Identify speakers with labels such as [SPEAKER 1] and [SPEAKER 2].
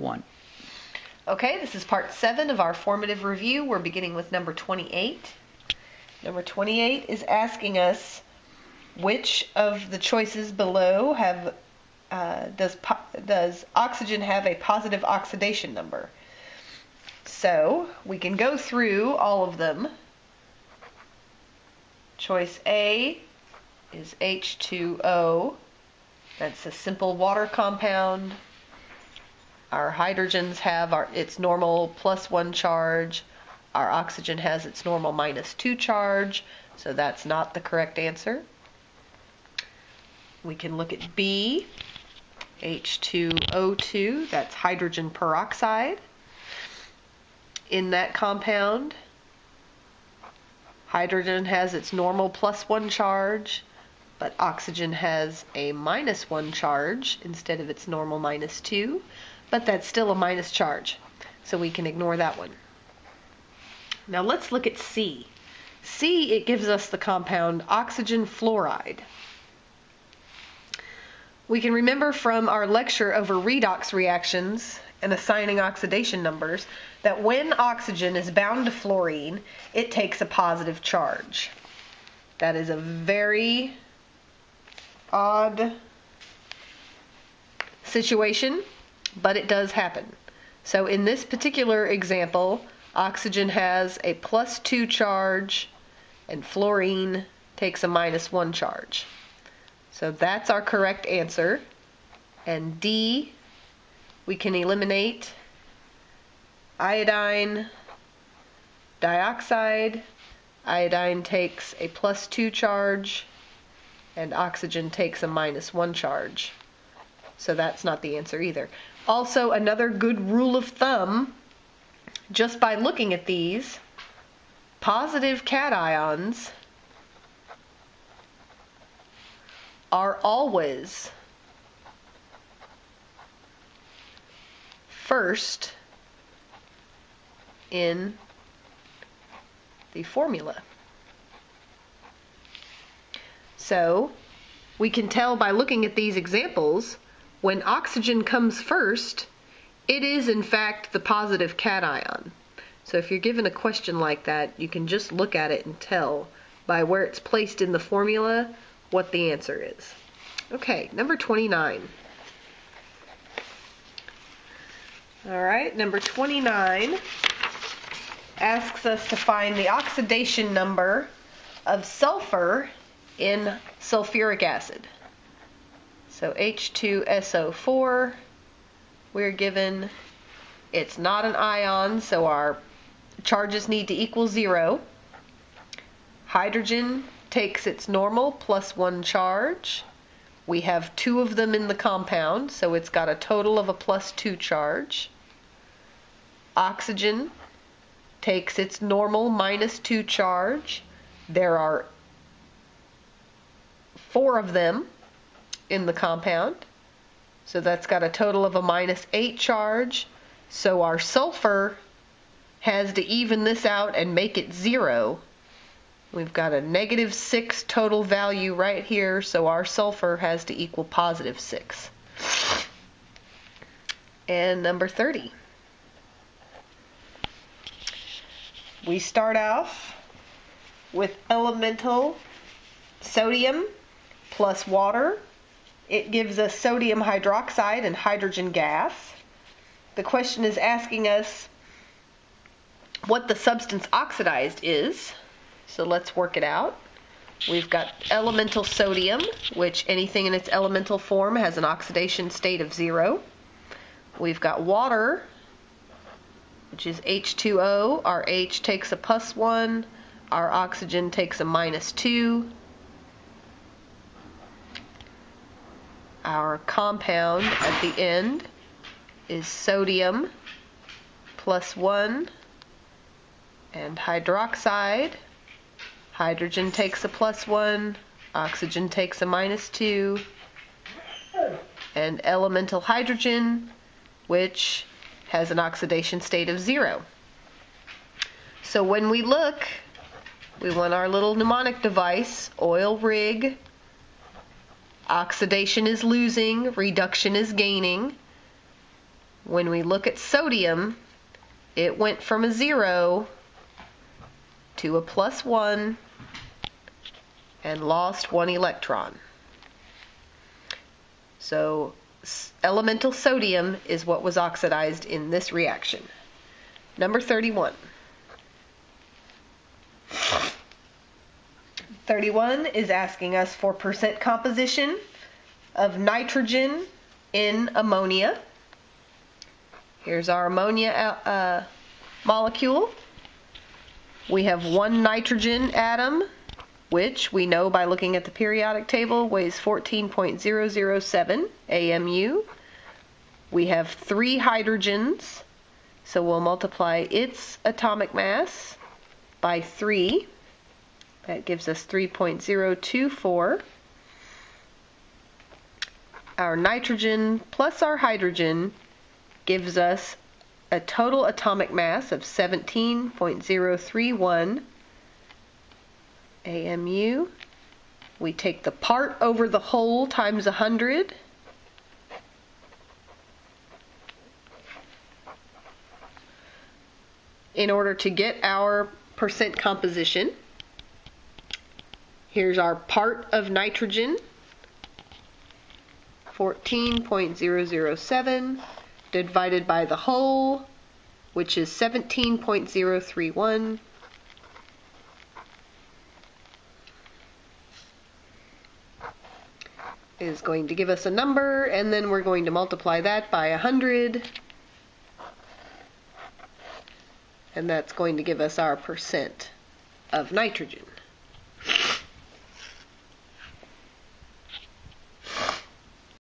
[SPEAKER 1] 1.
[SPEAKER 2] Okay, this is part 7 of our formative review. We're beginning with number 28. Number 28 is asking us which of the choices below have does oxygen have a positive oxidation number? So we can go through all of them. Choice A is H2O. That's a simple water compound. Our hydrogens have its normal +1 charge. Our oxygen has its normal -2 charge, so that's not the correct answer. We can look at B, H2O2, that's hydrogen peroxide. In that compound, hydrogen has its normal +1 charge, but oxygen has a -1 charge instead of its normal -2. But that's still a minus charge, so we can ignore that one. Now let's look at C. C, it gives us the compound oxygen fluoride. We can remember from our lecture over redox reactions and assigning oxidation numbers that when oxygen is bound to fluorine, it takes a positive charge. That is a very odd situation, but it does happen. So in this particular example, oxygen has a +2 charge and fluorine takes a -1 charge. So that's our correct answer. And D, we can eliminate iodine dioxide. Iodine takes a +2 charge and oxygen takes a -1 charge. So that's not the answer either. Also, another good rule of thumb, just by looking at these, positive cations are always first in the formula. So we can tell by looking at these examples, when oxygen comes first, it is in fact the positive cation. So if you're given a question like that, you can just look at it and tell by where it's placed in the formula what the answer is. Okay, number 29. All right, number 29 asks us to find the oxidation number of sulfur in sulfuric acid. So H2SO4, we're given, it's not an ion, so our charges need to equal 0. Hydrogen takes its normal +1 charge. We have 2 of them in the compound, so it's got a total of a +2 charge. Oxygen takes its normal -2 charge. There are 4 of them in the compound, so that's got a total of a -8 charge. So our sulfur has to even this out and make it 0. We've got a -6 total value right here, so our sulfur has to equal +6. And number 30. We start off with elemental sodium plus water. It gives us sodium hydroxide and hydrogen gas. The question is asking us what the substance oxidized is. So let's work it out. We've got elemental sodium, which anything in its elemental form has an oxidation state of 0. We've got water, which is H2O. Our H takes a +1. Our oxygen takes a -2. Our compound at the end is sodium +1 and hydroxide. Hydrogen takes a +1, oxygen takes a -2, and elemental hydrogen, which has an oxidation state of 0. So when we look, we want our little mnemonic device, oil rig. Oxidation is losing, reduction is gaining. when we look at sodium, it went from a 0 to a +1 and lost 1 electron. So elemental sodium is what was oxidized in this reaction. Number 31. 31 is asking us for percent composition of nitrogen in ammonia. Here's our ammonia molecule. We have 1 nitrogen atom, which we know by looking at the periodic table weighs 14.007 AMU. We have 3 hydrogens, so we'll multiply its atomic mass by 3. That gives us 3.024. Our nitrogen plus our hydrogen gives us a total atomic mass of 17.031 AMU. We take the part over the whole times 100. In order to get our percent composition. Here's our part of nitrogen, 14.007, divided by the whole, which is 17.031. Is going to give us a number, and then we're going to multiply that by 100, and that's going to give us our percent of nitrogen.